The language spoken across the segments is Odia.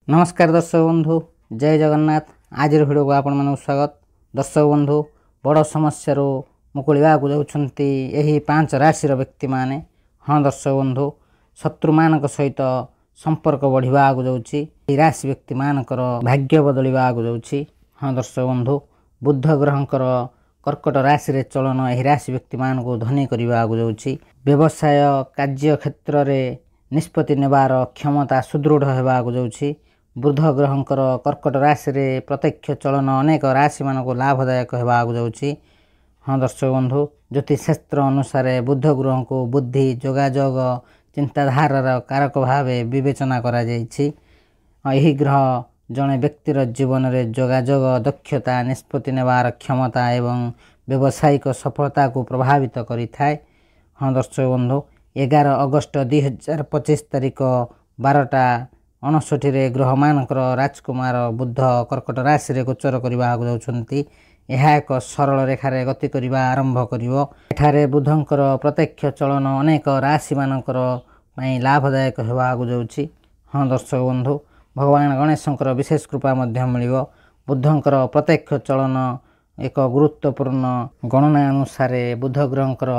नमस्कार दर्शक बंधु जय जगन्नाथ। आज भिडियो को आपण मानक स्वागत। दर्शक बंधु बड़ समस्या मुकुड़ा जाउछंती एही 5 राशि व्यक्ति माने। हाँ दर्शक बंधु शत्रु मान सहित संपर्क बढ़िया जाउछि। राशि व्यक्ति मानकर भाग्य बदलिया जाउछि। हाँ दर्शक बंधु बुध ग्रहंकर कर्कट राशि रे चलन एही राशि व्यक्ति मान को धनी करबा जाउछि। व्यवसाय कार्य क्षेत्र रे निष्पत्ति नेबार क्षमता सुदृढ़ हेबा जाउछि। बुध ग्रहंकर कर्कट राशि रे प्रत्यक्ष चलन अनेक राशि मान को लाभदायक हेबा जाउछि। हाँ दर्शक बंधु ज्योतिष शास्त्र अनुसार बुध ग्रह को बुद्धि जोगाजोग चिंताधारार कारक भाव विवेचना करा जाइछि। एही ग्रह जड़े व्यक्तिर जीवन में जोगाजोग दक्षता निष्पत्ति नेबार क्षमता एवं व्यावसायिक सफलता को प्रभावित करिथाय। हाँ दर्शक बंधु 11 अगस्त 2025 तारिख 12:59 ग्रह मानकर राजकुमार बुध कर्कट राशि रे गोचर करबा जाउछंती। यह एक सरल रेखार गति करबा आरंभ करिवो। एठारे बुधंकर प्रत्यक्ष चलन अनेक राशि मानकर पई लाभदायक हेबा जाउछि। हाँ दर्शक बंधु भगवान गणेशंकर विशेष कृपा मध्य मिलिवो। बुधंकर प्रत्यक्ष चलन एक गुरुत्वपूर्ण गणना अनुसार बुध ग्रहंकर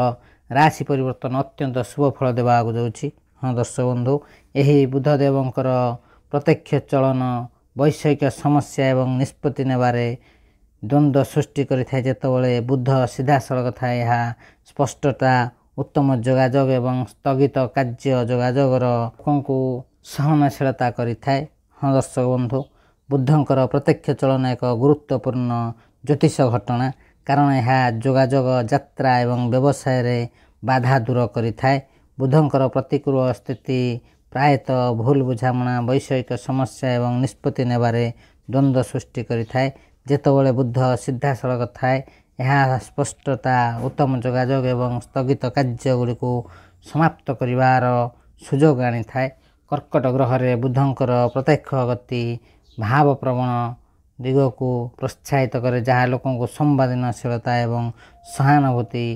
राशि परिवर्तन अत्यंत शुभ फल देवा जाउछि। हाँ दर्शक बंधु यही बुधदेवंकर प्रत्यक्ष चलन वैषयिक समस्या एवं निष्पत्ति नेबारे द्वंद्व सृष्टि करिथाय। जेतबेले बुध सीधा सड़क थाए यह स्पष्टता उत्तम जोगाजोग एवं स्थगित कार्य जोगाजोगर को सहनशीलता करिथाय। हाँ दर्शक बंधु बुधंकर प्रत्यक्ष चलन एक गुरुत्वपूर्ण ज्योतिष घटना कारण यह जोगाजोग यात्रा एवं व्यवसाय रे बाधा दूर करिथाय। बुधंकर प्रतिकूल स्थिति प्रायतः भूल बुझामणा वैषयिक समस्या एवं निष्पत्ति नेबारे द्वंद्व सृष्टि करिथाय। जेतबेले बुध सीधा सड़क थाए यह स्पष्टता उत्तम जोगाजोग एवं स्थगित कार्य गुड़ी को समाप्त करिवार सुजोग आनी थाए। कर्कट ग्रह रे बुधंकर प्रत्यक्ष गति भाव प्रवण दिग को प्रोत्साहित करे जहाँ लोकों को संवेदनशीलता एवं सहानुभूति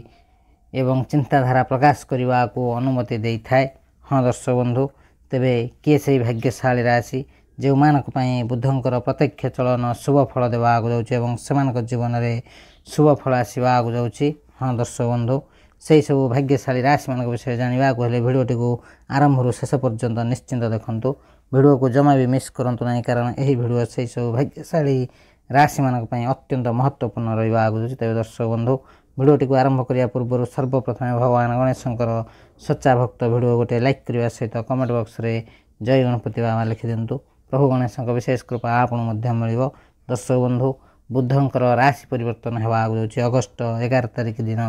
एवं चिंताधारा प्रकाश करने को अनुमति दे थाए। हाँ दर्शक बंधु तेबे किए से भाग्यशाली राशि जो मानक पई बुधंकर प्रत्यक्ष चलन शुभ फल देवा जाउछि एवं सेमानक जीवन में शुभ फल आसवा जाउछि। हाँ दर्शक बंधु से सब भाग्यशाली राशि मान विषय जानवा हेले भिडियोटी को आरंभ शेष पर्यंत निश्चिंत देखंतु। भिडियो को जमा भी मिस करंतु नहीं कारण यही भिडियो से सब भाग्यशाली राशि मान अत्यंत महत्वपूर्ण रहा जाउछि। तेज दर्शक बंधु भिडियोटी को आरंभ करिया पूर्व सर्वप्रथम भगवान गणेशंकर सच्चा भक्त भिडियो गोटे लाइक करने सहित कमेंट बॉक्स रे जय गणपति बाबा लिखि दिंतु। प्रभु गणेशंक विशेष कृपा आपन मध्य मिलिवो। दर्शक बंधु बुधंकर राशि परिवर्तन हेबा जाउछि। अगस्त 11 तारिख दिन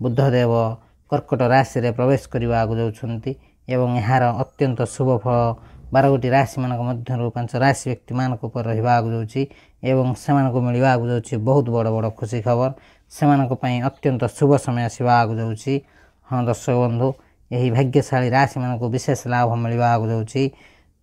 बुधदेव कर्कट राशि रे प्रवेश करबा जाउछंती एवं यार अत्यंत शुभ फल 12 गोटी राशि मानक मध्यरु 5 राशि व्यक्ति मानक ऊपर रहिबा जाउछि एवं सेमानक मिलिबा जाउछि बहुत बड़ बड़ खुशी खबर। सेमानक पई अत्यंत शुभ समय आसीबा जाउछि। हाँ दर्शक बंधु यही भाग्यशाली राशि मानक विशेष लाभ मिलिबा जाउछि।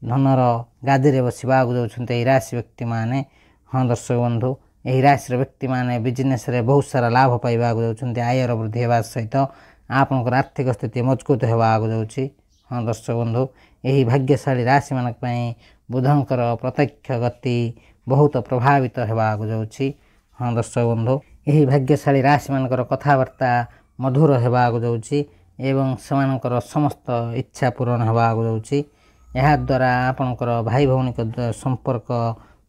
धनर गादी रे बसिबा जाउछंते एही राशि व्यक्ति माने। हाँ दर्शक बंधु यही राशि व्यक्ति माने बिजनेस रे बहुत सारा लाभ पाइबा जाउछंते। आयर वृद्धि हेबा सहित आपनकर आर्थिक स्थिति मजबूत हेबा जाउछि। हाँ दर्शक बंधु यही भाग्यशाली राशि मानक पई बुधंकर प्रत्यक्ष गति बहुत प्रभावित हेबा जाउछि। हाँ दर्शक बंधु यही भाग्यशाली राशि मानकर कथावार्ता मधुर हेबा जाउछि एवं सेमानकर समस्त इच्छा पूर्ण हेबा जाउछि। यह द्वारा आपनकर भाई भौनिक संपर्क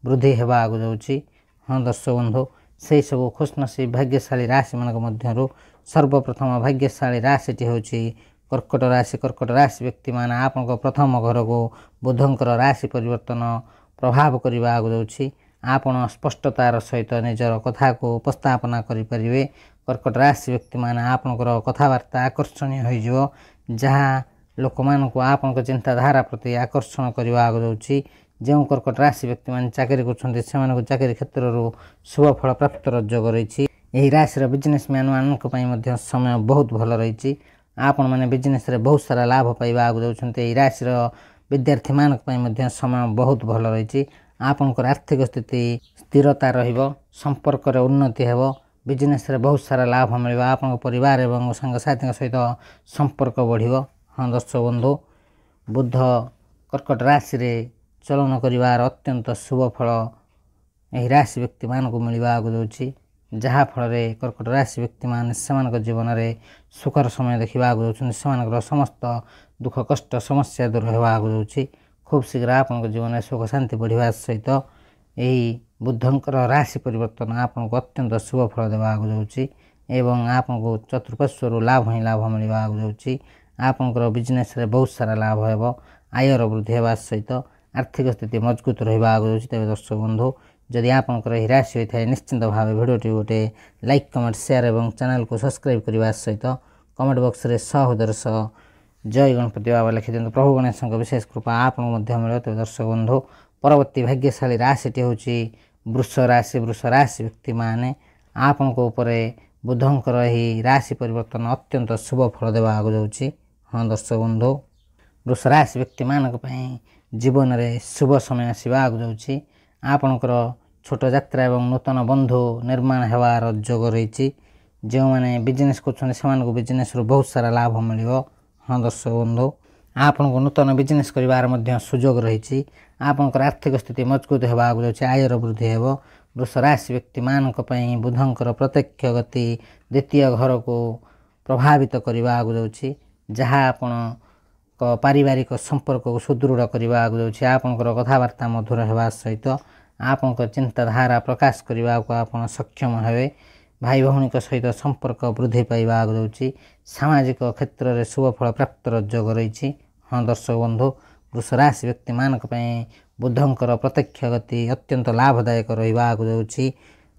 वृद्धि हेबा जाउछि। हाँ दर्शक बंधु से सब खुशनसीब भाग्यशाली राशि मानक मध्यरु सर्वप्रथम भाग्यशाली राशिटी होछि कर्कट राशि। कर्कट राशि व्यक्ति मान आपनकर प्रथम घर को बुधंकर राशि परिवर्तन प्रभाव करबा जाउछि। आपण स्पष्टतार सहित निजर कथा को उपस्थापना करि परिबे। कर्कट राशि व्यक्ति मान आपनकर कथावार्ता आकर्षणीय होइजो जहाँ लोक मान को आपनकर चिंताधारा प्रति आकर्षण करबा जाउछि। जो कर्कट राशि व्यक्ति मान चाकरी करछन्ते सेमानक चाकरी क्षेत्र रो शुभ फल प्राप्त योग रहिछि। एही राशि रो बिजनेसमैन मानक पई मध्य समय बहुत भल रहिछि। आपण माने बिजनेस रे बहुत सारा लाभ पाइबा जाउछन्ते। एही राशि रो विद्यार्थी मानक पई मध्य समय बहुत भल रहिछि। आपनकर आर्थिक स्थिति स्थिरता रहिबो संपर्क रे उन्नति हेबो बिजनेस रे बहुत सारा लाभ मिलिबो। आपन परिवार एवं संगसाथी सहित संपर्क बढ़िबो। हाँ दर्शक बंधु बुध कर्कट राशि रे ଚଳନ କରିବାର ଅତ୍ୟନ୍ତ ଶୁଭ ଫଳ ଏହି ରାଶି ବ୍ୟକ୍ତିମାନଙ୍କୁ ମିଳିବାକୁ ଯାଉଛି, ଯାହାଫଳରେ କର୍କଟ ରାଶି ବ୍ୟକ୍ତିମାନେ ସେମାନଙ୍କ ଜୀବନରେ ସୁଖର ସମୟ ଦେଖିବାକୁ ଯାଉଛନ୍ତି। ସେମାନଙ୍କର ସମସ୍ତ ଦୁଃଖ କଷ୍ଟ ସମସ୍ୟା ଦୂର ହେବାକୁ ଯାଉଛି। ଖୁବ୍ ଶୀଘ୍ର ଆପଣଙ୍କ ଜୀବନରେ ସୁଖ ଶାନ୍ତି ବଢ଼ିବା ସହିତ ଏହି ବୁଧଙ୍କର ରାଶି ପରିବର୍ତ୍ତନ ଆପଣଙ୍କୁ ଅତ୍ୟନ୍ତ ଶୁଭ ଫଳ ଦେବାକୁ ଯାଉଛି ଏବଂ ଆପଣଙ୍କୁ ଚତୁଃପାର୍ଶ୍ୱରୁ ଲାଭ ହିଁ ଲାଭ ମିଳିବାକୁ ଯାଉଛି। ଆପଣଙ୍କର ବିଜନେସ୍ରେ ବହୁତ ସାରା ଲାଭ ହେବ, ଆୟର ବୃଦ୍ଧି ହେବା ସହିତ ଆର୍ଥିକ ସ୍ଥିତି ମଜବୁତ ରହିବାକୁ ଯାଉଛି। ତେବେ ଦର୍ଶକ ବନ୍ଧୁ, ଯଦି ଆପଣଙ୍କର ଏହି ରାଶି ହୋଇଥାଏ ନିଶ୍ଚିନ୍ତ ଭାବେ ଭିଡ଼ିଓଟି ଗୋଟେ ଲାଇକ୍ କମେଣ୍ଟ ସେୟାର ଏବଂ ଚ୍ୟାନେଲକୁ ସବସ୍କ୍ରାଇବ୍ କରିବା ସହିତ କମେଣ୍ଟ ବକ୍ସରେ ସହୋଦର ସହ ଜୟ ଗଣପତି ବାବା ଲେଖିଦିଅନ୍ତୁ। ପ୍ରଭୁ ଗଣେଶଙ୍କ ବିଶେଷ କୃପା ଆପଣଙ୍କୁ ମଧ୍ୟ ମିଳିବ। ତେବେ ଦର୍ଶକ ବନ୍ଧୁ, ପରବର୍ତ୍ତୀ ଭାଗ୍ୟଶାଳୀ ରାଶିଟି ହେଉଛି ବୃଷ ରାଶି। ବୃଷ ରାଶି ବ୍ୟକ୍ତିମାନେ ଆପଣଙ୍କ ଉପରେ ବୁଧଙ୍କର ଏହି ରାଶି ପରିବର୍ତ୍ତନ ଅତ୍ୟନ୍ତ ଶୁଭ ଫଳ ଦେବାକୁ ଯାଉଛି। ହଁ ଦର୍ଶକ ବନ୍ଧୁ, ବୃଷ ରାଶି ବ୍ୟକ୍ତିମାନଙ୍କ ପାଇଁ ଜୀବନରେ ଶୁଭ ସମୟ ଆସିବାକୁ ଯାଉଛି। ଆପଣଙ୍କର ଛୋଟ ଯାତ୍ରା ଏବଂ ନୂତନ ବନ୍ଧୁ ନିର୍ମାଣ ହେବାର ଯୋଗ ରହିଛି। ଯେଉଁମାନେ ବିଜନେସ୍ କରୁଛନ୍ତି ସେମାନଙ୍କୁ ବିଜନେସ୍ରୁ ବହୁତ ସାରା ଲାଭ ମିଳିବ। ହଁ ଦର୍ଶକ ବନ୍ଧୁ, ଆପଣଙ୍କୁ ନୂତନ ବିଜନେସ୍ କରିବାର ମଧ୍ୟ ସୁଯୋଗ ରହିଛି। ଆପଣଙ୍କର ଆର୍ଥିକ ସ୍ଥିତି ମଜବୁତ ହେବାକୁ ଯାଉଛି, ଆୟର ବୃଦ୍ଧି ହେବ। ବୃଷ ରାଶି ବ୍ୟକ୍ତିମାନଙ୍କ ପାଇଁ ବୁଧଙ୍କର ପ୍ରତ୍ୟକ୍ଷ ଗତି ଦ୍ୱିତୀୟ ଘରକୁ ପ୍ରଭାବିତ କରିବାକୁ ଯାଉଛି, ଯାହା ଆପଣଙ୍କ ପାରିବାରିକ ସମ୍ପର୍କକୁ ସୁଦୃଢ଼ କରିବାକୁ ଯାଉଛି। ଆପଣଙ୍କର କଥାବାର୍ତ୍ତା ମଧୁର ହେବା ସହିତ ଆପଣଙ୍କ ଚିନ୍ତାଧାରା ପ୍ରକାଶ କରିବାକୁ ଆପଣ ସକ୍ଷମ ହେବେ। ଭାଇ ଭଉଣୀଙ୍କ ସହିତ ସମ୍ପର୍କ ବୃଦ୍ଧି ପାଇବାକୁ ଯାଉଛି। ସାମାଜିକ କ୍ଷେତ୍ରରେ ଶୁଭଫଳ ପ୍ରାପ୍ତର ଯୋଗ ରହିଛି। ହଁ ଦର୍ଶକ ବନ୍ଧୁ, ବୃଷ ରାଶି ବ୍ୟକ୍ତିମାନଙ୍କ ପାଇଁ ବୁଧଙ୍କର ପ୍ରତ୍ୟକ୍ଷ ଗତି ଅତ୍ୟନ୍ତ ଲାଭଦାୟକ ରହିବାକୁ ଯାଉଛି।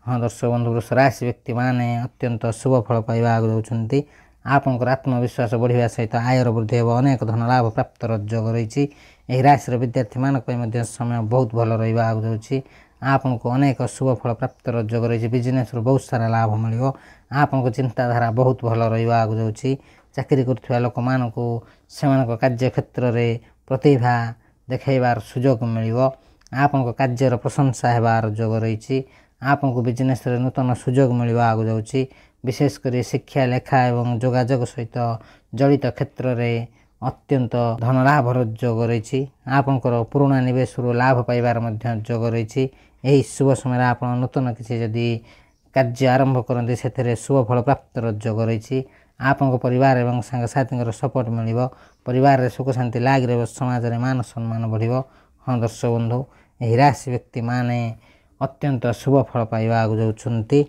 ହଁ ଦର୍ଶକ ବନ୍ଧୁ, ବୃଷ ରାଶି ବ୍ୟକ୍ତିମାନେ ଅତ୍ୟନ୍ତ ଶୁଭ ଫଳ ପାଇବାକୁ ଯାଉଛନ୍ତି। ଆପଣଙ୍କର ଆତ୍ମବିଶ୍ୱାସ ବଢ଼ିବା ସହିତ ଆୟର ବୃଦ୍ଧି ହେବ, ଅନେକ ଧନ ଲାଭ ପ୍ରାପ୍ତର ଯୋଗ ରହିଛି। ଏହି ରାଶିର ବିଦ୍ୟାର୍ଥୀମାନଙ୍କ ପାଇଁ ମଧ୍ୟ ସମୟ ବହୁତ ଭଲ ରହିବାକୁ ଯାଉଛି। ଆପଣଙ୍କୁ ଅନେକ ଶୁଭ ଫଳ ପ୍ରାପ୍ତର ଯୋଗ ରହିଛି। ବିଜନେସ୍ରୁ ବହୁତ ସାରା ଲାଭ ମିଳିବ। ଆପଣଙ୍କ ଚିନ୍ତାଧାରା ବହୁତ ଭଲ ରହିବାକୁ ଯାଉଛି। ଚାକିରି କରୁଥିବା ଲୋକମାନଙ୍କୁ ସେମାନଙ୍କ କାର୍ଯ୍ୟକ୍ଷେତ୍ରରେ ପ୍ରତିଭା ଦେଖାଇବାର ସୁଯୋଗ ମିଳିବ। ଆପଣଙ୍କ କାର୍ଯ୍ୟର ପ୍ରଶଂସା ହେବାର ଯୋଗ ରହିଛି। ଆପଣଙ୍କୁ ବିଜନେସ୍ରେ ନୂତନ ସୁଯୋଗ ମିଳିବାକୁ ଯାଉଛି। ବିଶେଷ କରି ଶିକ୍ଷା, ଲେଖା ଏବଂ ଯୋଗାଯୋଗ ସହିତ ଜଡ଼ିତ କ୍ଷେତ୍ରରେ ଅତ୍ୟନ୍ତ ଧନ ଲାଭର ଯୋଗ ରହିଛି। ଆପଣଙ୍କର ପୁରୁଣା ନିବେଶରୁ ଲାଭ ପାଇବାର ମଧ୍ୟ ଯୋଗ ରହିଛି। ଏହି ଶୁଭ ସମୟରେ ଆପଣ ନୂତନ କିଛି ଯଦି କାର୍ଯ୍ୟ ଆରମ୍ଭ କରନ୍ତି ସେଥିରେ ଶୁଭ ଫଳ ପ୍ରାପ୍ତର ଯୋଗ ରହିଛି। ଆପଣଙ୍କ ପରିବାର ଏବଂ ସାଙ୍ଗସାଥୀଙ୍କର ସପୋର୍ଟ ମିଳିବ। ପରିବାରରେ ସୁଖ ଶାନ୍ତି ଲାଗି ରହିବ, ସମାଜରେ ମାନ ସମ୍ମାନ ବଢ଼ିବ। ହଁ ଦର୍ଶକ ବନ୍ଧୁ, ଏହି ରାଶି ବ୍ୟକ୍ତିମାନେ ଅତ୍ୟନ୍ତ ଶୁଭ ଫଳ ପାଇବାକୁ ଯାଉଛନ୍ତି।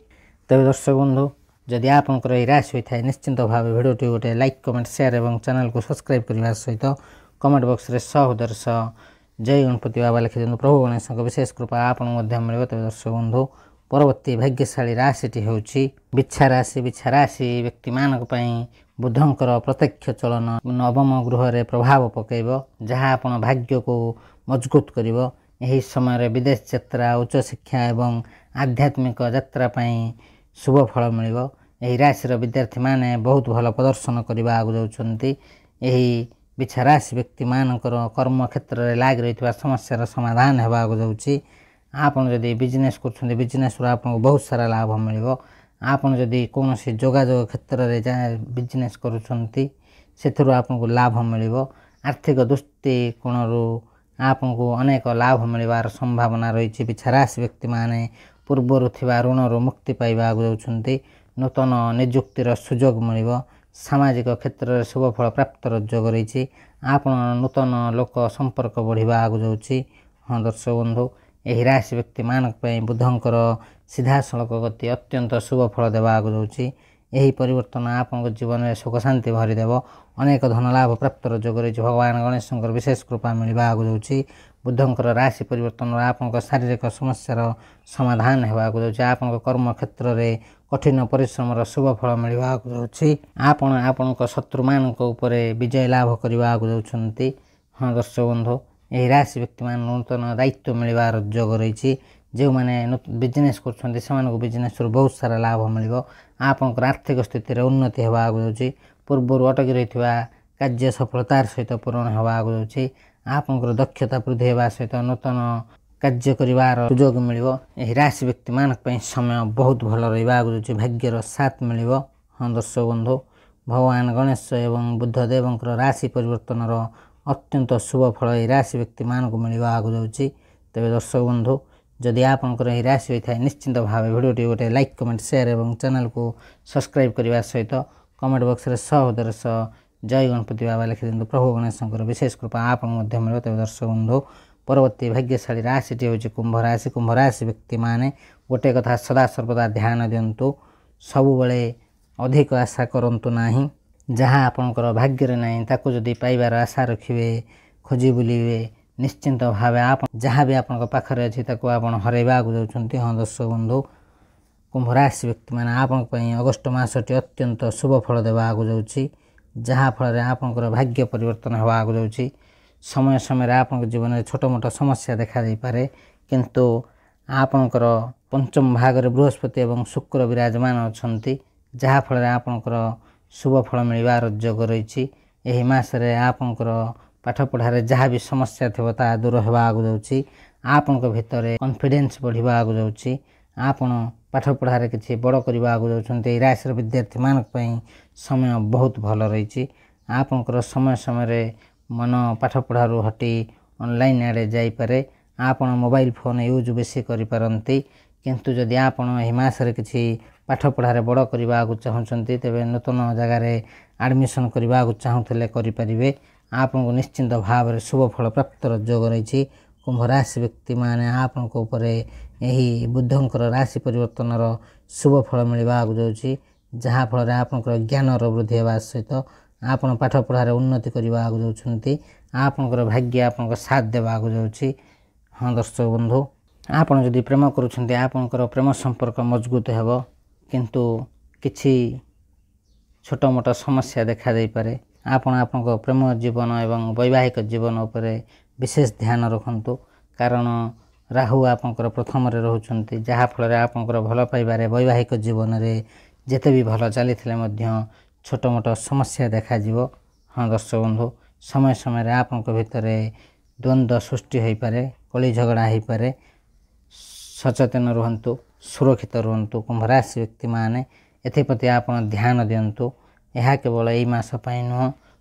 ତେବେ ଦର୍ଶକ ବନ୍ଧୁ, ଯଦି ଆପଣଙ୍କର ଏହି ରାଶି ହୋଇଥାଏ ନିଶ୍ଚିନ୍ତ ଭାବେ ଭିଡ଼ିଓଟି ଗୋଟେ ଲାଇକ୍ କମେଣ୍ଟ ସେୟାର ଏବଂ ଚ୍ୟାନେଲକୁ ସବସ୍କ୍ରାଇବ୍ କରିବା ସହିତ କମେଣ୍ଟ ବକ୍ସରେ ସହୋଦର ସହ ଜୟ ଗଣପତି ବାବା ଲେଖିଦିଅନ୍ତୁ। ପ୍ରଭୁ ଗଣେଶଙ୍କ ବିଶେଷ କୃପା ଆପଣଙ୍କୁ ମଧ୍ୟ ମିଳିବ। ତେବେ ଦର୍ଶକ ବନ୍ଧୁ, ପରବର୍ତ୍ତୀ ଭାଗ୍ୟଶାଳୀ ରାଶିଟି ହେଉଛି ବିଛା ରାଶି। ବିଛା ରାଶି ବ୍ୟକ୍ତିମାନଙ୍କ ପାଇଁ ବୁଧଙ୍କର ପ୍ରତ୍ୟକ୍ଷ ଚଳନ ନବମ ଗୃହରେ ପ୍ରଭାବ ପକାଇବ, ଯାହା ଆପଣ ଭାଗ୍ୟକୁ ମଜବୁତ କରିବ। ଏହି ସମୟରେ ବିଦେଶ ଯାତ୍ରା, ଉଚ୍ଚଶିକ୍ଷା ଏବଂ ଆଧ୍ୟାତ୍ମିକ ଯାତ୍ରା ପାଇଁ ଶୁଭ ଫଳ ମିଳିବ। ଏହି ରାଶିର ବିଦ୍ୟାର୍ଥୀମାନେ ବହୁତ ଭଲ ପ୍ରଦର୍ଶନ କରିବାକୁ ଯାଉଛନ୍ତି। ଏହି ବିଛା ରାଶି ବ୍ୟକ୍ତିମାନଙ୍କର କର୍ମକ୍ଷେତ୍ରରେ ଲାଗି ରହିଥିବା ସମସ୍ୟାର ସମାଧାନ ହେବାକୁ ଯାଉଛି। ଆପଣ ଯଦି ବିଜନେସ୍ କରୁଛନ୍ତି ବିଜନେସ୍ରୁ ଆପଣଙ୍କୁ ବହୁତ ସାରା ଲାଭ ମିଳିବ। ଆପଣ ଯଦି କୌଣସି ଯୋଗାଯୋଗ କ୍ଷେତ୍ରରେ ବିଜନେସ୍ କରୁଛନ୍ତି ସେଥିରୁ ଆପଣଙ୍କୁ ଲାଭ ମିଳିବ। ଆର୍ଥିକ ଦୃଷ୍ଟିକୋଣରୁ ଆପଣଙ୍କୁ ଅନେକ ଲାଭ ମିଳିବାର ସମ୍ଭାବନା ରହିଛି। ବିଛା ରାଶି ବ୍ୟକ୍ତିମାନେ ପୂର୍ବରୁ ଥିବା ଋଣରୁ ମୁକ୍ତି ପାଇବାକୁ ଯାଉଛନ୍ତି। ନୂତନ ନିଯୁକ୍ତିର ସୁଯୋଗ ମିଳିବ। ସାମାଜିକ କ୍ଷେତ୍ରରେ ଶୁଭ ଫଳ ପ୍ରାପ୍ତର ଯୋଗ ରହିଛି। ଆପଣ ନୂତନ ଲୋକ ସମ୍ପର୍କ ବଢ଼ିବାକୁ ଯାଉଛି। ହଁ ଦର୍ଶକ ବନ୍ଧୁ, ଏହି ରାଶି ବ୍ୟକ୍ତିମାନଙ୍କ ପାଇଁ ବୁଧଙ୍କର ସିଧାସଳଖ ଗତି ଅତ୍ୟନ୍ତ ଶୁଭ ଫଳ ଦେବାକୁ ଯାଉଛି। ଏହି ପରିବର୍ତ୍ତନ ଆପଣଙ୍କ ଜୀବନରେ ସୁଖ ଶାନ୍ତି ଭରିଦେବ। ଅନେକ ଧନ ଲାଭ ପ୍ରାପ୍ତର ଯୋଗ ରହିଛି। ଭଗବାନ ଗଣେଶଙ୍କର ବିଶେଷ କୃପା ମିଳିବାକୁ ଯାଉଛି। ବୁଧଙ୍କର ରାଶି ପରିବର୍ତ୍ତନରେ ଆପଣଙ୍କ ଶାରୀରିକ ସମସ୍ୟାର ସମାଧାନ ହେବାକୁ ଯାଉଛି। ଆପଣଙ୍କ କର୍ମକ୍ଷେତ୍ରରେ କଠିନ ପରିଶ୍ରମର ଶୁଭ ଫଳ ମିଳିବାକୁ ଯାଉଛି। ଆପଣ ଆପଣଙ୍କ ଶତ୍ରୁମାନଙ୍କ ଉପରେ ବିଜୟ ଲାଭ କରିବାକୁ ଯାଉଛନ୍ତି। ହଁ ଦର୍ଶକ ବନ୍ଧୁ, ଏହି ରାଶି ବ୍ୟକ୍ତିମାନେ ନୂତନ ଦାୟିତ୍ୱ ମିଳିବାର ଯୋଗ ରହିଛି। ଯେଉଁମାନେ ବିଜନେସ୍ କରୁଛନ୍ତି ସେମାନଙ୍କୁ ବିଜନେସ୍ରୁ ବହୁତ ସାରା ଲାଭ ମିଳିବ। ଆପଣଙ୍କର ଆର୍ଥିକ ସ୍ଥିତିରେ ଉନ୍ନତି ହେବାକୁ ଯାଉଛି। ପୂର୍ବରୁ ଅଟକି ରହିଥିବା କାର୍ଯ୍ୟ ସଫଳତାର ସହିତ ପୂରଣ ହେବାକୁ ଯାଉଛି। ଆପଣଙ୍କର ଦକ୍ଷତା ବୃଦ୍ଧି ହେବା ସହିତ ନୂତନ କାର୍ଯ୍ୟ କରିବାର ସୁଯୋଗ ମିଳିବ। ଏହି ରାଶି ବ୍ୟକ୍ତିମାନଙ୍କ ପାଇଁ ସମୟ ବହୁତ ଭଲ ରହିବାକୁ ଯାଉଛି। ଭାଗ୍ୟର ସାଥ ମିଳିବ। ହଁ ଦର୍ଶକ ବନ୍ଧୁ, ଭଗବାନ ଗଣେଶ ଏବଂ ବୁଦ୍ଧ ଦେବଙ୍କର ରାଶି ପରିବର୍ତ୍ତନର ଅତ୍ୟନ୍ତ ଶୁଭ ଫଳ ଏହି ରାଶି ବ୍ୟକ୍ତିମାନଙ୍କୁ ମିଳିବାକୁ ଯାଉଛି। ତେବେ ଦର୍ଶକ ବନ୍ଧୁ, ଯଦି ଆପଣଙ୍କର ଏହି ରାଶି ହୋଇଥାଏ ନିଶ୍ଚିନ୍ତ ଭାବେ ଭିଡ଼ିଓଟି ଗୋଟେ ଲାଇକ୍ କମେଣ୍ଟ ସେୟାର ଏବଂ ଚ୍ୟାନେଲକୁ ସବସ୍କ୍ରାଇବ୍ କରିବା ସହିତ କମେଣ୍ଟ ବକ୍ସରେ ସହୋଦର ସହ ଜୟ ଗଣପତି ବାବା ଲେଖିଦିଅନ୍ତୁ। ପ୍ରଭୁ ଗଣେଶଙ୍କର ବିଶେଷ କୃପା ଆପଣଙ୍କୁ ମଧ୍ୟ ମିଳିବ। ତେବେ ଦର୍ଶକ ବନ୍ଧୁ, ପରବର୍ତ୍ତୀ ଭାଗ୍ୟଶାଳୀ ରାଶିଟି ହେଉଛି କୁମ୍ଭ ରାଶି। କୁମ୍ଭ ରାଶି ବ୍ୟକ୍ତିମାନେ ଗୋଟିଏ କଥା ସଦାସର୍ବଦା ଧ୍ୟାନ ଦିଅନ୍ତୁ, ସବୁବେଳେ ଅଧିକ ଆଶା କରନ୍ତୁ ନାହିଁ। ଯାହା ଆପଣଙ୍କର ଭାଗ୍ୟରେ ନାହିଁ ତାକୁ ଯଦି ପାଇବାର ଆଶା ରଖିବେ, ଖୋଜି ବୁଲିବେ, ନିଶ୍ଚିନ୍ତ ଭାବେ ଆପଣ ଯାହା ବି ଆପଣଙ୍କ ପାଖରେ ଅଛି ତାକୁ ଆପଣ ହରାଇବାକୁ ଯାଉଛନ୍ତି। ହଁ ଦର୍ଶକ ବନ୍ଧୁ, କୁମ୍ଭ ରାଶି ବ୍ୟକ୍ତିମାନେ ଆପଣଙ୍କ ପାଇଁ ଅଗଷ୍ଟ ମାସଟି ଅତ୍ୟନ୍ତ ଶୁଭ ଫଳ ଦେବାକୁ ଯାଉଛି, ଯାହାଫଳରେ ଆପଣଙ୍କର ଭାଗ୍ୟ ପରିବର୍ତ୍ତନ ହେବାକୁ ଯାଉଛି। ସମୟ ସମୟରେ ଆପଣଙ୍କ ଜୀବନରେ ଛୋଟ ମୋଟ ସମସ୍ୟା ଦେଖାଦେଇପାରେ, କିନ୍ତୁ ଆପଣଙ୍କର ପଞ୍ଚମ ଭାଗରେ ବୃହସ୍ପତି ଏବଂ ଶୁକ୍ର ବିରାଜମାନ ଅଛନ୍ତି, ଯାହାଫଳରେ ଆପଣଙ୍କର ଶୁଭ ଫଳ ମିଳିବାର ଯୋଗ ରହିଛି। ଏହି ମାସରେ ଆପଣଙ୍କର ପାଠପଢ଼ାରେ ଯାହା ବି ସମସ୍ୟା ଥିବ ତାହା ଦୂର ହେବାକୁ ଯାଉଛି। ଆପଣଙ୍କ ଭିତରେ କନଫିଡେନ୍ସ ବଢ଼ିବାକୁ ଯାଉଛି। ଆପଣ ପାଠପଢ଼ାରେ କିଛି ବଡ଼ କରିବାକୁ ଯାଉଛନ୍ତି। ଏହି ରାଶିର ବିଦ୍ୟାର୍ଥୀମାନଙ୍କ ପାଇଁ ସମୟ ବହୁତ ଭଲ ରହିଛି। ଆପଣଙ୍କର ସମୟ ସମୟରେ ମନ ପାଠପଢ଼ାରୁ ହଟି ଅନଲାଇନ୍ ଆଡ଼େ ଯାଇପାରେ। ଆପଣ ମୋବାଇଲ ଫୋନ୍ ୟୁଜ୍ ବେଶୀ କରିପାରନ୍ତି, କିନ୍ତୁ ଯଦି ଆପଣ ଏହି ମାସରେ କିଛି ପାଠପଢ଼ାରେ ବଡ଼ କରିବାକୁ ଚାହୁଁଛନ୍ତି ତେବେ ନୂତନ ଜାଗାରେ ଆଡ଼ମିସନ୍ କରିବାକୁ ଚାହୁଁଥିଲେ କରିପାରିବେ। ଆପଣଙ୍କୁ ନିଶ୍ଚିନ୍ତ ଭାବରେ ଶୁଭ ଫଳ ପ୍ରାପ୍ତର ଯୋଗ ରହିଛି। କୁମ୍ଭ ରାଶି ବ୍ୟକ୍ତିମାନେ ଆପଣଙ୍କ ଉପରେ ଏହି ବୁଧଙ୍କର ରାଶି ପରିବର୍ତ୍ତନର ଶୁଭ ଫଳ ମିଳିବାକୁ ଯାଉଛି, ଯାହାଫଳରେ ଆପଣଙ୍କର ଜ୍ଞାନର ବୃଦ୍ଧି ହେବା ସହିତ ଆପଣ ପାଠପଢ଼ାରେ ଉନ୍ନତି କରିବାକୁ ଯାଉଛନ୍ତି। ଆପଣଙ୍କର ଭାଗ୍ୟ ଆପଣଙ୍କ ସାଥ ଦେବାକୁ ଯାଉଛି। ହଁ ଦର୍ଶକ ବନ୍ଧୁ, ଆପଣ ଯଦି ପ୍ରେମ କରୁଛନ୍ତି ଆପଣଙ୍କର ପ୍ରେମ ସମ୍ପର୍କ ମଜବୁତ ହେବ, କିନ୍ତୁ କିଛି ଛୋଟ ମୋଟ ସମସ୍ୟା ଦେଖାଦେଇପାରେ। ଆପଣ ଆପଣଙ୍କ ପ୍ରେମ ଜୀବନ ଏବଂ ବୈବାହିକ ଜୀବନ ଉପରେ ବିଶେଷ ଧ୍ୟାନ ରଖନ୍ତୁ, କାରଣ ରାହୁ ଆପଣଙ୍କର ପ୍ରଥମରେ ରହୁଛନ୍ତି, ଯାହାଫଳରେ ଆପଣଙ୍କର ଭଲ ପାଇବାରେ ବୈବାହିକ ଜୀବନରେ ଯେତେ ବି ଭଲ ଚାଲିଥିଲେ ମଧ୍ୟ ଛୋଟ ମୋଟ ସମସ୍ୟା ଦେଖାଯିବ। ହଁ ଦର୍ଶକ ବନ୍ଧୁ, ସମୟ ସମୟରେ ଆପଣଙ୍କ ଭିତରେ ଦ୍ୱନ୍ଦ୍ୱ ସୃଷ୍ଟି ହୋଇପାରେ, କଳି ଝଗଡ଼ା ହୋଇପାରେ। ସଚେତନ ରୁହନ୍ତୁ, ସୁରକ୍ଷିତ ରୁହନ୍ତୁ। କୁମ୍ଭ ରାଶି ବ୍ୟକ୍ତିମାନେ ଏଥିପ୍ରତି ଆପଣ ଧ୍ୟାନ ଦିଅନ୍ତୁ। ଏହା କେବଳ ଏଇ ମାସ ପାଇଁ ନୁହଁ,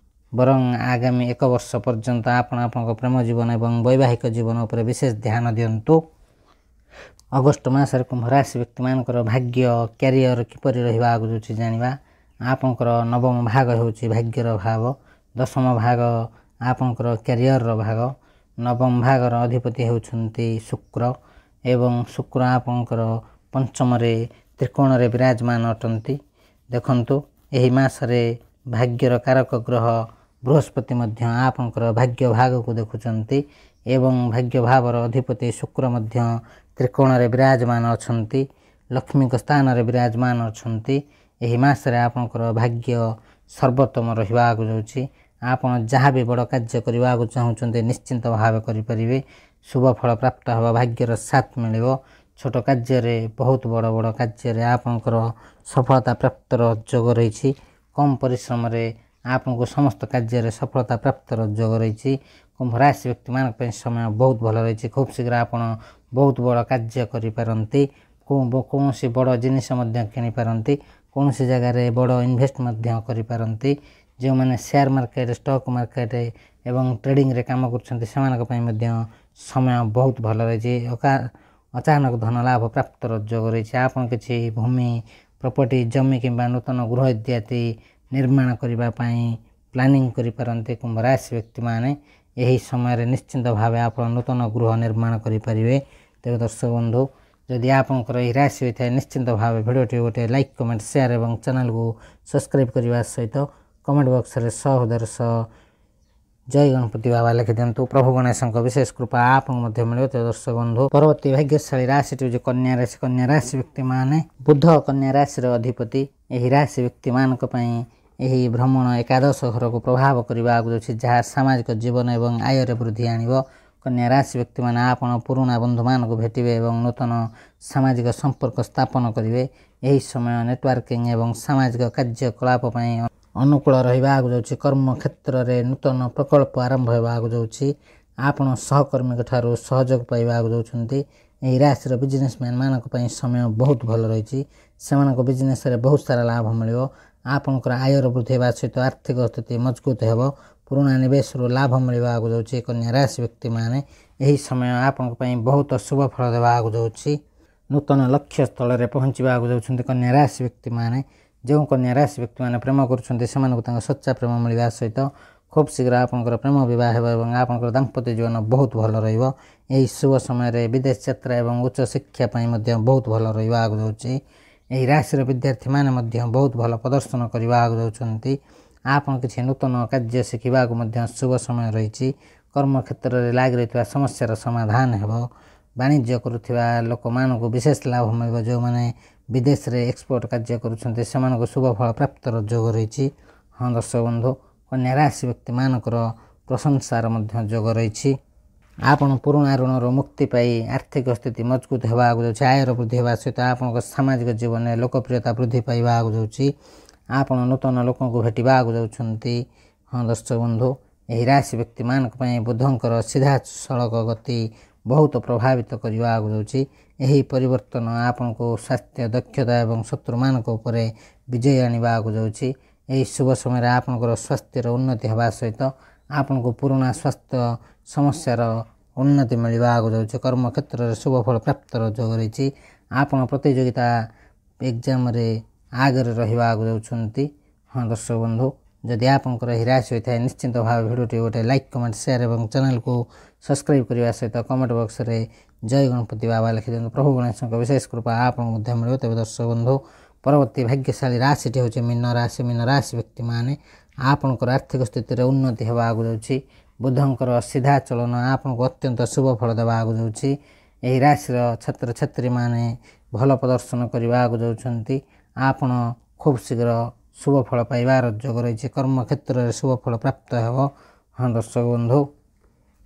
ବରଂ ଆଗାମୀ 1 ବର୍ଷ ପର୍ଯ୍ୟନ୍ତ ଆପଣ ଆପଣଙ୍କ ପ୍ରେମ ଜୀବନ ଏବଂ ବୈବାହିକ ଜୀବନ ଉପରେ ବିଶେଷ ଧ୍ୟାନ ଦିଅନ୍ତୁ। ଅଗଷ୍ଟ ମାସରେ କୁମ୍ଭ ରାଶି ବ୍ୟକ୍ତିମାନଙ୍କର ଭାଗ୍ୟ କ୍ୟାରିୟର କିପରି ରହିବାକୁ ଯାଉଛି ଜାଣିବା। ଆପଣଙ୍କର ନବମ ଭାଗ ହେଉଛି ଭାଗ୍ୟର ଭାଗ, ଦଶମ ଭାଗ ଆପଣଙ୍କର କ୍ୟାରିୟରର ଭାଗ। ନବମ ଭାଗର ଅଧିପତି ହେଉଛନ୍ତି ଶୁକ୍ର ଏବଂ ଶୁକ୍ର ଆପଣଙ୍କର ପଞ୍ଚମରେ ତ୍ରିକୋଣରେ ବିରାଜମାନ ଅଟନ୍ତି। ଦେଖନ୍ତୁ, ଏହି ମାସରେ ଭାଗ୍ୟର କାରକ ଗ୍ରହ ବୃହସ୍ପତି ମଧ୍ୟ ଆପଣଙ୍କର ଭାଗ୍ୟ ଭାଗକୁ ଦେଖୁଛନ୍ତି ଏବଂ ଭାଗ୍ୟ ଭାବର ଅଧିପତି ଶୁକ୍ର ମଧ୍ୟ ତ୍ରିକୋଣରେ ବିରାଜମାନ ଅଛନ୍ତି, ଲକ୍ଷ୍ମୀଙ୍କ ସ୍ଥାନରେ ବିରାଜମାନ ଅଛନ୍ତି। ଏହି ମାସରେ ଆପଣଙ୍କର ଭାଗ୍ୟ ସର୍ବୋତ୍ତମ ରହିବାକୁ ଯାଉଛି। ଆପଣ ଯାହା ବି ବଡ଼ କାର୍ଯ୍ୟ କରିବାକୁ ଚାହୁଁଛନ୍ତି ନିଶ୍ଚିନ୍ତ ଭାବେ କରିପାରିବେ। ଶୁଭ ଫଳ ପ୍ରାପ୍ତ ହେବ, ଭାଗ୍ୟର ସାଥ ମିଳିବ। ଛୋଟ କାର୍ଯ୍ୟରେ ବହୁତ ବଡ଼ ବଡ଼ କାର୍ଯ୍ୟରେ ଆପଣଙ୍କର ସଫଳତା ପ୍ରାପ୍ତର ଯୋଗ ରହିଛି। କମ୍ ପରିଶ୍ରମରେ ଆପଣଙ୍କୁ ସମସ୍ତ କାର୍ଯ୍ୟରେ ସଫଳତା ପ୍ରାପ୍ତର ଯୋଗ ରହିଛି। କୁମ୍ଭ ରାଶି ବ୍ୟକ୍ତିମାନଙ୍କ ପାଇଁ ସମୟ ବହୁତ ଭଲ ରହିଛି। ଖୁବ୍ ଶୀଘ୍ର ଆପଣ ବହୁତ ବଡ଼ କାର୍ଯ୍ୟ କରିପାରନ୍ତି, କୌଣସି ବଡ଼ ଜିନିଷ ମଧ୍ୟ କିଣିପାରନ୍ତି, କୌଣସି ଜାଗାରେ ବଡ଼ ଇନଭେଷ୍ଟ ମଧ୍ୟ କରିପାରନ୍ତି। ଯେଉଁମାନେ ସେୟାର ମାର୍କେଟ, ଷ୍ଟକ୍ ମାର୍କେଟ ଏବଂ ଟ୍ରେଡ଼ିଂରେ କାମ କରୁଛନ୍ତି ସେମାନଙ୍କ ପାଇଁ ମଧ୍ୟ ସମୟ ବହୁତ ଭଲ ରହିଛି। ଅଚାନକ ଧନ ଲାଭ ପ୍ରାପ୍ତର ଯୋଗ ରହିଛି। ଆପଣ କିଛି ଭୂମି, ପ୍ରପର୍ଟି, ଜମି କିମ୍ବା ନୂତନ ଗୃହ ଇତ୍ୟାଦି ନିର୍ମାଣ କରିବା ପାଇଁ ପ୍ଲାନିଂ କରିପାରନ୍ତି। କୁମ୍ଭ ରାଶି ବ୍ୟକ୍ତିମାନେ ଏହି ସମୟରେ ନିଶ୍ଚିନ୍ତ ଭାବେ ଆପଣ ନୂତନ ଗୃହ ନିର୍ମାଣ କରିପାରିବେ। ତେବେ ଦର୍ଶକ ବନ୍ଧୁ, ଯଦି ଆପଣଙ୍କର ଏହି ରାଶି ହୋଇଥାଏ ନିଶ୍ଚିନ୍ତ ଭାବେ ଭିଡ଼ିଓଟି ଗୋଟେ ଲାଇକ୍ କମେଣ୍ଟ ସେୟାର ଏବଂ ଚ୍ୟାନେଲକୁ ସବସ୍କ୍ରାଇବ୍ କରିବା ସହିତ କମେଣ୍ଟ ବକ୍ସରେ ସହୋଦର ସହ ଜୟ ଗଣପତି ବାବା ଲେଖିଦିଅନ୍ତୁ। ପ୍ରଭୁ ଗଣେଶଙ୍କ ବିଶେଷ କୃପା ଆପଣଙ୍କୁ ମଧ୍ୟ ମିଳିବ। ତେବେ ଦର୍ଶକ ବନ୍ଧୁ, ପରବର୍ତ୍ତୀ ଭାଗ୍ୟଶାଳୀ ରାଶିଟି ହେଉଛି କନ୍ୟା ରାଶି। କନ୍ୟା ରାଶି ବ୍ୟକ୍ତିମାନେ ବୁଧ କନ୍ୟା ରାଶିର ଅଧିପତି। ଏହି ରାଶି ବ୍ୟକ୍ତିମାନଙ୍କ ପାଇଁ ଏହି ଭ୍ରମଣ ଏକାଦଶ ଘରକୁ ପ୍ରଭାବ କରିବାକୁ ଯାଉଛି, ଯାହା ସାମାଜିକ ଜୀବନ ଏବଂ ଆୟରେ ବୃଦ୍ଧି ଆଣିବ। କନ୍ୟା ରାଶି ବ୍ୟକ୍ତିମାନେ ଆପଣ ପୁରୁଣା ବନ୍ଧୁମାନଙ୍କୁ ଭେଟିବେ ଏବଂ ନୂତନ ସାମାଜିକ ସମ୍ପର୍କ ସ୍ଥାପନ କରିବେ। ଏହି ସମୟ ନେଟୱାର୍କିଂ ଏବଂ ସାମାଜିକ କାର୍ଯ୍ୟକଳାପ ପାଇଁ ଅନୁକୂଳ ରହିବାକୁ ଯାଉଛି। କର୍ମକ୍ଷେତ୍ରରେ ନୂତନ ପ୍ରକଳ୍ପ ଆରମ୍ଭ ହେବାକୁ ଯାଉଛି। ଆପଣ ସହକର୍ମୀଙ୍କ ଠାରୁ ସହଯୋଗ ପାଇବାକୁ ଯାଉଛନ୍ତି। ଏହି ରାଶିର ବିଜନେସମ୍ୟାନ୍ ମାନଙ୍କ ପାଇଁ ସମୟ ବହୁତ ଭଲ ରହିଛି। ସେମାନଙ୍କ ବିଜନେସରେ ବହୁତ ସାରା ଲାଭ ମିଳିବ। ଆପଣଙ୍କର ଆୟର ବୃଦ୍ଧି ହେବା ସହିତ ଆର୍ଥିକ ସ୍ଥିତି ମଜବୁତ ହେବ। ପୁରୁଣା ନିବେଶରୁ ଲାଭ ମିଳିବାକୁ ଯାଉଛି। କନ୍ୟା ରାଶି ବ୍ୟକ୍ତିମାନେ ଏହି ସମୟ ଆପଣଙ୍କ ପାଇଁ ବହୁତ ଶୁଭ ଫଳ ଦେବାକୁ ଯାଉଛି। ନୂତନ ଲକ୍ଷ୍ୟ ସ୍ଥଳରେ ପହଞ୍ଚିବାକୁ ଯାଉଛନ୍ତି କନ୍ୟା ରାଶି ବ୍ୟକ୍ତିମାନେ। ଯେଉଁ କନ୍ୟା ରାଶି ବ୍ୟକ୍ତିମାନେ ପ୍ରେମ କରୁଛନ୍ତି ସେମାନଙ୍କୁ ତାଙ୍କ ସଚ୍ଚା ପ୍ରେମ ମିଳିବା ସହିତ ଖୁବ୍ ଶୀଘ୍ର ଆପଣଙ୍କର ପ୍ରେମ ବିବାହ ହେବ ଏବଂ ଆପଣଙ୍କର ଦାମ୍ପତ୍ୟ ଜୀବନ ବହୁତ ଭଲ ରହିବ। ଏହି ଶୁଭ ସମୟରେ ବିଦେଶ ଯାତ୍ରା ଏବଂ ଉଚ୍ଚ ଶିକ୍ଷା ପାଇଁ ମଧ୍ୟ ବହୁତ ଭଲ ରହିବାକୁ ଯାଉଛି। ଏହି ରାଶିର ବିଦ୍ୟାର୍ଥୀମାନେ ମଧ୍ୟ ବହୁତ ଭଲ ପ୍ରଦର୍ଶନ କରିବାକୁ ଯାଉଛନ୍ତି। ଆପଣ କିଛି ନୂତନ କାର୍ଯ୍ୟ ଶିଖିବାକୁ ମଧ୍ୟ ଶୁଭ ସମୟ ରହିଛି। କର୍ମକ୍ଷେତ୍ରରେ ଲାଗି ରହିଥିବା ସମସ୍ୟାର ସମାଧାନ ହେବ। ବାଣିଜ୍ୟ କରୁଥିବା ଲୋକମାନଙ୍କୁ ବିଶେଷ ଲାଭ ମିଳିବ। ଯେଉଁମାନେ ବିଦେଶରେ ଏକ୍ସପୋର୍ଟ କାର୍ଯ୍ୟ କରୁଛନ୍ତି ସେମାନଙ୍କୁ ଶୁଭ ଫଳ ପ୍ରାପ୍ତର ଯୋଗ ରହିଛି। ହଁ ଦର୍ଶକ ବନ୍ଧୁ, କନ୍ୟା ରାଶି ବ୍ୟକ୍ତିମାନଙ୍କର ପ୍ରଶଂସାର ମଧ୍ୟ ଯୋଗ ରହିଛି। ଆପଣ ପୁରୁଣା ଋଣରୁ ମୁକ୍ତି ପାଇ ଆର୍ଥିକ ସ୍ଥିତି ମଜବୁତ ହେବାକୁ ଯାଉଛି। ଆୟର ବୃଦ୍ଧି ହେବା ସହିତ ଆପଣଙ୍କ ସାମାଜିକ ଜୀବନରେ ଲୋକପ୍ରିୟତା ବୃଦ୍ଧି ପାଇବାକୁ ଯାଉଛି। ଆପଣ ନୂତନ ଲୋକଙ୍କୁ ଭେଟିବାକୁ ଯାଉଛନ୍ତି। ହଁ ଦର୍ଶକ ବନ୍ଧୁ, ଏହି ରାଶି ବ୍ୟକ୍ତିମାନଙ୍କ ପାଇଁ ବୁଧଙ୍କର ସିଧାସଳଖ ଗତି ବହୁତ ପ୍ରଭାବିତ କରିବାକୁ ଯାଉଛି। ଏହି ପରିବର୍ତ୍ତନ ଆପଣଙ୍କୁ ସ୍ୱାସ୍ଥ୍ୟ, ଦକ୍ଷତା ଏବଂ ଶତ୍ରୁମାନଙ୍କ ଉପରେ ବିଜୟ ଆଣିବାକୁ ଯାଉଛି। ଏହି ଶୁଭ ସମୟରେ ଆପଣଙ୍କର ସ୍ୱାସ୍ଥ୍ୟର ଉନ୍ନତି ହେବା ସହିତ ଆପଣଙ୍କୁ ପୁରୁଣା ସ୍ୱାସ୍ଥ୍ୟ ସମସ୍ୟାର ଉନ୍ନତି ମିଳିବାକୁ ଯାଉଛି। କର୍ମକ୍ଷେତ୍ରରେ ଶୁଭ ଫଳ ପ୍ରାପ୍ତର ଯୋଗ ରହିଛି। ଆପଣ ପ୍ରତିଯୋଗିତା ଏକ୍ଜାମରେ ଆଗରେ ରହିବାକୁ ଯାଉଛନ୍ତି। ହଁ ଦର୍ଶକ ବନ୍ଧୁ, ଯଦି ଆପଣଙ୍କର ଏହି ରାଶି ହୋଇଥାଏ ନିଶ୍ଚିନ୍ତ ଭାବେ ଭିଡ଼ିଓଟି ଗୋଟେ ଲାଇକ୍, କମେଣ୍ଟ, ସେୟାର ଏବଂ ଚ୍ୟାନେଲକୁ ସବସ୍କ୍ରାଇବ୍ କରିବା ସହିତ କମେଣ୍ଟ ବକ୍ସରେ ଜୟ ଗଣପତି ବାବା ଲେଖିଦିଅନ୍ତୁ। ପ୍ରଭୁ ଗଣେଶଙ୍କ ବିଶେଷ କୃପା ଆପଣଙ୍କୁ ମଧ୍ୟ ମିଳିବ। ତେବେ ଦର୍ଶକ ବନ୍ଧୁ, ପରବର୍ତ୍ତୀ ଭାଗ୍ୟଶାଳୀ ରାଶିଟି ହେଉଛି ମୀନ ରାଶି। ମୀନ ରାଶି ବ୍ୟକ୍ତିମାନେ ଆପଣଙ୍କର ଆର୍ଥିକ ସ୍ଥିତିରେ ଉନ୍ନତି ହେବାକୁ ଯାଉଛି। ବୁଧଙ୍କର ସିଧା ଚଳନ ଆପଣଙ୍କୁ ଅତ୍ୟନ୍ତ ଶୁଭ ଫଳ ଦେବାକୁ ଯାଉଛି। ଏହି ରାଶିର ଛାତ୍ରଛାତ୍ରୀମାନେ ଭଲ ପ୍ରଦର୍ଶନ କରିବାକୁ ଯାଉଛନ୍ତି। ଆପଣ ଖୁବ୍ ଶୀଘ୍ର ଶୁଭ ଫଳ ପାଇବାର ଯୋଗ ରହିଛି। କର୍ମକ୍ଷେତ୍ରରେ ଶୁଭ ଫଳ ପ୍ରାପ୍ତ ହେବ। ହଁ ଦର୍ଶକ ବନ୍ଧୁ,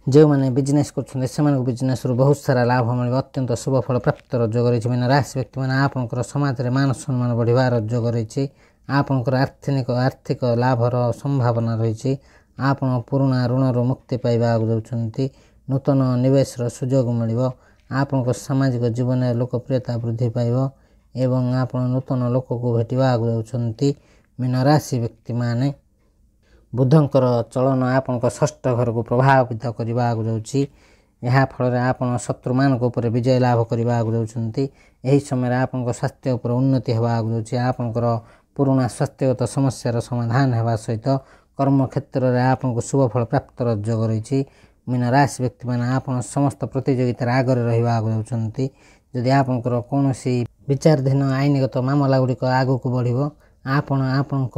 ଯେଉଁମାନେ ବିଜନେସ୍ କରୁଛନ୍ତି ସେମାନଙ୍କୁ ବିଜନେସ୍ରୁ ବହୁତ ସାରା ଲାଭ ମିଳିବ। ଅତ୍ୟନ୍ତ ଶୁଭ ଫଳ ପ୍ରାପ୍ତର ଯୋଗ ରହିଛି। ମୀନ ରାଶି ବ୍ୟକ୍ତିମାନେ ଆପଣଙ୍କର ସମାଜରେ ମାନ ସମ୍ମାନ ବଢ଼ିବାର ଯୋଗ ରହିଛି। ଆପଣଙ୍କର ଆର୍ଥିକ ଲାଭର ସମ୍ଭାବନା ରହିଛି। ଆପଣ ପୁରୁଣା ଋଣରୁ ମୁକ୍ତି ପାଇବାକୁ ଯାଉଛନ୍ତି। ନୂତନ ନିବେଶର ସୁଯୋଗ ମିଳିବ। ଆପଣଙ୍କ ସାମାଜିକ ଜୀବନରେ ଲୋକପ୍ରିୟତା ବୃଦ୍ଧି ପାଇବ ଏବଂ ଆପଣ ନୂତନ ଲୋକକୁ ଭେଟିବାକୁ ଯାଉଛନ୍ତି। ମୀନ ରାଶି ବ୍ୟକ୍ତିମାନେ ବୁଧଙ୍କର ଚଳନ ଆପଣଙ୍କ ଷଷ୍ଠ ଘରକୁ ପ୍ରଭାବିତ କରିବାକୁ ଯାଉଛି। ଏହା ଫଳରେ ଆପଣ ଶତ୍ରୁମାନଙ୍କ ଉପରେ ବିଜୟ ଲାଭ କରିବାକୁ ଯାଉଛନ୍ତି। ଏହି ସମୟରେ ଆପଣଙ୍କ ସ୍ୱାସ୍ଥ୍ୟ ଉପରେ ଉନ୍ନତି ହେବାକୁ ଯାଉଛି। ଆପଣଙ୍କର ପୁରୁଣା ସ୍ୱାସ୍ଥ୍ୟଗତ ସମସ୍ୟାର ସମାଧାନ ହେବା ସହିତ କର୍ମକ୍ଷେତ୍ରରେ ଆପଣଙ୍କୁ ଶୁଭ ଫଳ ପ୍ରାପ୍ତର ଯୋଗ ରହିଛି। ମୀନ ରାଶି ବ୍ୟକ୍ତିମାନେ ଆପଣ ସମସ୍ତ ପ୍ରତିଯୋଗିତାରେ ଆଗରେ ରହିବାକୁ ଯାଉଛନ୍ତି। ଯଦି ଆପଣଙ୍କର କୌଣସି ବିଚାରାଧୀନ ଆଇନଗତ ମାମଲା ଗୁଡ଼ିକ ଆଗକୁ ବଢ଼ିବ, ଆପଣ ଆପଣଙ୍କ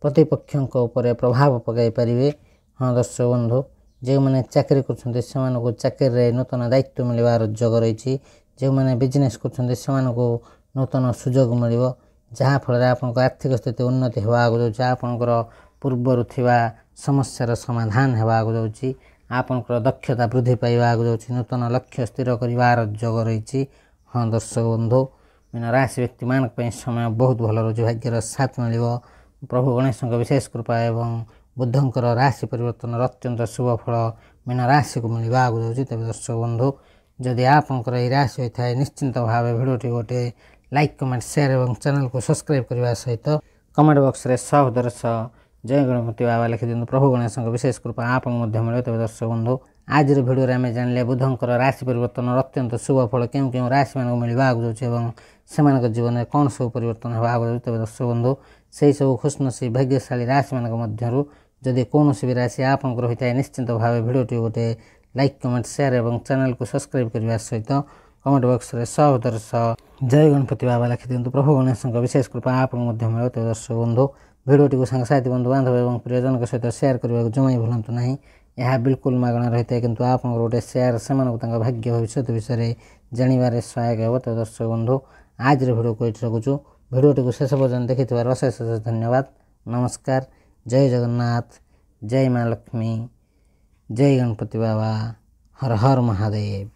ପ୍ରତିପକ୍ଷଙ୍କ ଉପରେ ପ୍ରଭାବ ପକାଇ ପାରିବେ। ହଁ ଦର୍ଶକ ବନ୍ଧୁ, ଯେଉଁମାନେ ଚାକିରି କରୁଛନ୍ତି ସେମାନଙ୍କୁ ଚାକିରିରେ ନୂତନ ଦାୟିତ୍ୱ ମିଳିବାର ଯୋଗ ରହିଛି। ଯେଉଁମାନେ ବିଜନେସ୍ କରୁଛନ୍ତି ସେମାନଙ୍କୁ ନୂତନ ସୁଯୋଗ ମିଳିବ, ଯାହାଫଳରେ ଆପଣଙ୍କ ଆର୍ଥିକ ସ୍ଥିତି ଉନ୍ନତି ହେବାକୁ ଯାଉଛି। ଆପଣଙ୍କର ପୂର୍ବରୁ ଥିବା ସମସ୍ୟାର ସମାଧାନ ହେବାକୁ ଯାଉଛି। ଆପଣଙ୍କର ଦକ୍ଷତା ବୃଦ୍ଧି ପାଇବାକୁ ଯାଉଛି। ନୂତନ ଲକ୍ଷ୍ୟ ସ୍ଥିର କରିବାର ଯୋଗ ରହିଛି। ହଁ ଦର୍ଶକ ବନ୍ଧୁ, ମୀନ ରାଶି ବ୍ୟକ୍ତିମାନଙ୍କ ପାଇଁ ସମୟ ବହୁତ ଭଲ ରହୁଛି। ଭାଗ୍ୟର ସାଥ ମିଳିବ। ପ୍ରଭୁ ଗଣେଶଙ୍କ ବିଶେଷ କୃପା ଏବଂ ବୁଧଙ୍କର ରାଶି ପରିବର୍ତ୍ତନର ଅତ୍ୟନ୍ତ ଶୁଭ ଫଳ ମୀନ ରାଶିକୁ ମିଳିବାକୁ ଯାଉଛି। ତେବେ ଦର୍ଶକ ବନ୍ଧୁ, ଯଦି ଆପଣଙ୍କର ଏହି ରାଶି ହୋଇଥାଏ ନିଶ୍ଚିନ୍ତ ଭାବେ ଭିଡ଼ିଓଟି ଗୋଟେ ଲାଇକ୍, କମେଣ୍ଟ, ସେୟାର ଏବଂ ଚ୍ୟାନେଲକୁ ସବସ୍କ୍ରାଇବ୍ କରିବା ସହିତ କମେଣ୍ଟ ବକ୍ସରେ ସହୋଦର ସହ ଜୟ ଗଣପତି ବାବା ଲେଖିଦିଅନ୍ତୁ। ପ୍ରଭୁ ଗଣେଶଙ୍କ ବିଶେଷ କୃପା ଆପଣଙ୍କୁ ମଧ୍ୟ ମିଳିବ। ତେବେ ଦର୍ଶକ ବନ୍ଧୁ, ଆଜିର ଭିଡ଼ିଓରେ ଆମେ ଜାଣିଲେ ବୁଧଙ୍କର ରାଶି ପରିବର୍ତ୍ତନର ଅତ୍ୟନ୍ତ ଶୁଭ ଫଳ କେଉଁ କେଉଁ ରାଶିମାନଙ୍କୁ ମିଳିବାକୁ ଯାଉଛି ଏବଂ ସେମାନଙ୍କ ଜୀବନରେ କ'ଣ ସବୁ ପରିବର୍ତ୍ତନ ହେବାକୁ ଯାଉଛି। ତେବେ ଦର୍ଶକ ବନ୍ଧୁ, ସେହି ସବୁ ଖୁସନସିବ ଭାଗ୍ୟଶାଳୀ ରାଶିମାନଙ୍କ ମଧ୍ୟରୁ ଯଦି କୌଣସି ବି ରାଶି ଆପଣଙ୍କର ହୋଇଥାଏ ନିଶ୍ଚିନ୍ତ ଭାବେ ଭିଡ଼ିଓଟି ଗୋଟେ ଲାଇକ୍, କମେଣ୍ଟ, ସେୟାର ଏବଂ ଚ୍ୟାନେଲକୁ ସବସ୍କ୍ରାଇବ୍ କରିବା ସହିତ କମେଣ୍ଟ ବକ୍ସରେ ସହୋଦର ସହ ଜୟ ଗଣପତି ବାବା ଲେଖିଦିଅନ୍ତୁ। ପ୍ରଭୁ ଗଣେଶଙ୍କ ବିଶେଷ କୃପା ଆପଣଙ୍କୁ ମଧ୍ୟ ମିଳିବ। ତେବେ ଦର୍ଶକ ବନ୍ଧୁ, ଭିଡ଼ିଓଟିକୁ ସାଙ୍ଗସାଥି, ବନ୍ଧୁବାନ୍ଧବ ଏବଂ ପ୍ରିୟଜନଙ୍କ ସହିତ ସେୟାର କରିବାକୁ ଜମା ଭୁଲନ୍ତୁ ନାହିଁ। ଏହା ବିଲକୁଲ ମାଗଣା ରହିଥାଏ, କିନ୍ତୁ ଆପଣଙ୍କର ଗୋଟେ ସେୟାର ସେମାନଙ୍କୁ ତାଙ୍କ ଭାଗ୍ୟ ଭବିଷ୍ୟତ ବିଷୟରେ ଜାଣିବାରେ ସହାୟକ ହେବ। ତେବେ ଦର୍ଶକ ବନ୍ଧୁ, ଆଜିର ଭିଡ଼ିଓକୁ ଏଇଠି ରଖୁଛୁ। ଭିଡ଼ିଓଟିକୁ ଶେଷ ପର୍ଯ୍ୟନ୍ତ ଦେଖିଥିବାରୁ ଅଶେଷ ଧନ୍ୟବାଦ। ନମସ୍କାର। ଜୟ ଜଗନ୍ନାଥ, ଜୟ ମା ଲକ୍ଷ୍ମୀ, ଜୟ ଗଣପତି ବାବା, ହର ହର ମହାଦେବ।